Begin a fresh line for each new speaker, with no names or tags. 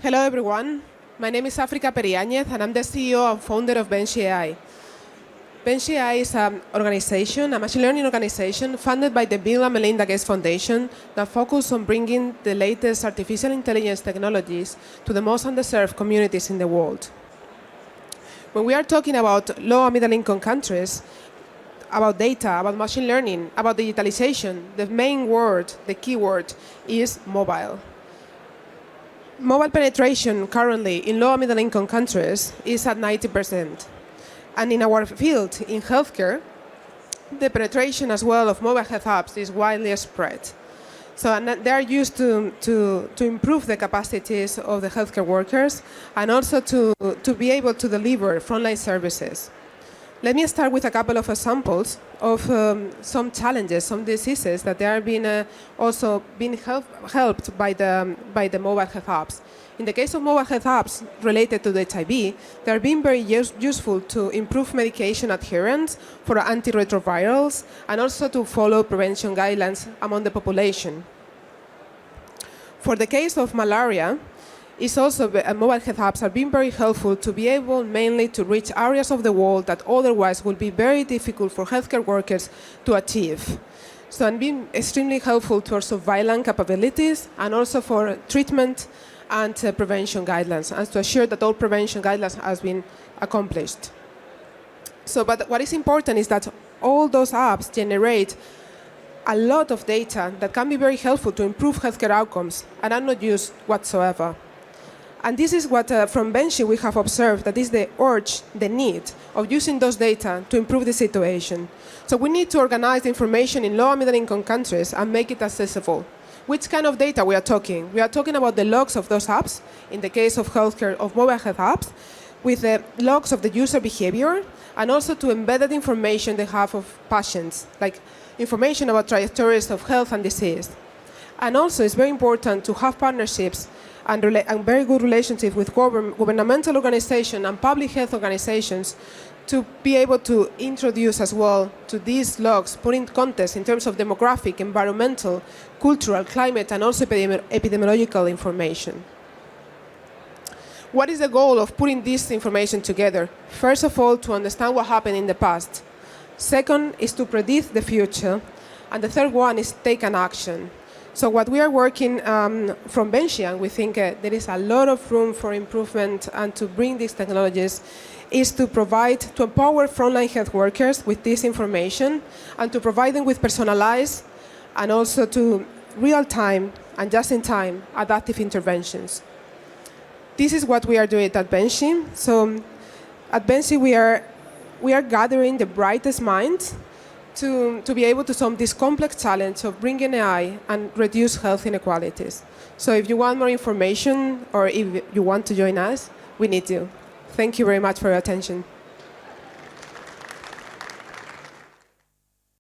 Hello, everyone. My name is África Periáñez, and I'm the CEO and founder of benshi.ai. benshi.ai is an organization, a machine learning organization, funded by the Bill and Melinda Gates Foundation that focuses on bringing the latest artificial intelligence technologies to the most underserved communities in the world. When we are talking about low and middle-income countries, about data, about machine learning, about digitalization, the main word, the key word, is mobile. Mobile penetration currently in low and middle-income countries is at 90%. And in our field, in healthcare, the penetration as well of mobile health apps is widely spread. So they are used to improve the capacities of the healthcare workers and also to be able to deliver frontline services. Let me start with a couple of examples of some challenges, some diseases that they are also being helped by the mobile health apps. In the case of mobile health apps related to the HIV, they are being very useful to improve medication adherence for antiretrovirals and also to follow prevention guidelines among the population. For the case of malaria, mobile health apps are being very helpful to be able mainly to reach areas of the world that otherwise would be very difficult for healthcare workers to achieve. So and being extremely helpful to our surveillance capabilities and also for treatment and prevention guidelines, and to assure that all prevention guidelines have been accomplished. But what is important is that all those apps generate a lot of data that can be very helpful to improve healthcare outcomes and are not used whatsoever. And this is what, from benshi, we have observed, that is the urge, the need of using those data to improve the situation. So we need to organize the information in low and middle-income countries and make it accessible. Which kind of data we are talking? We are talking about the logs of those apps, in the case of healthcare, of mobile health apps, with the logs of the user behavior, and also to embedded information they have of patients, like information about trajectories of health and disease. And also, it's very important to have partnerships and very good relationships with governmental organizations and public health organizations to be able to introduce as well to these logs, put in context in terms of demographic, environmental, cultural, climate, and also epidemiological information. What is the goal of putting this information together? First of all, to understand what happened in the past. Second is to predict the future. And the third one is take an action. So what we are working from benshi, and we think there is a lot of room for improvement and to bring these technologies, is to empower frontline health workers with this information and to provide them with personalized and also to real-time and just-in-time adaptive interventions. This is what we are doing at benshi. So at benshi, we are gathering the brightest minds to be able to solve this complex challenge of bringing AI and reduce health inequalities. So if you want more information or if you want to join us, we need you. Thank you very much for your attention.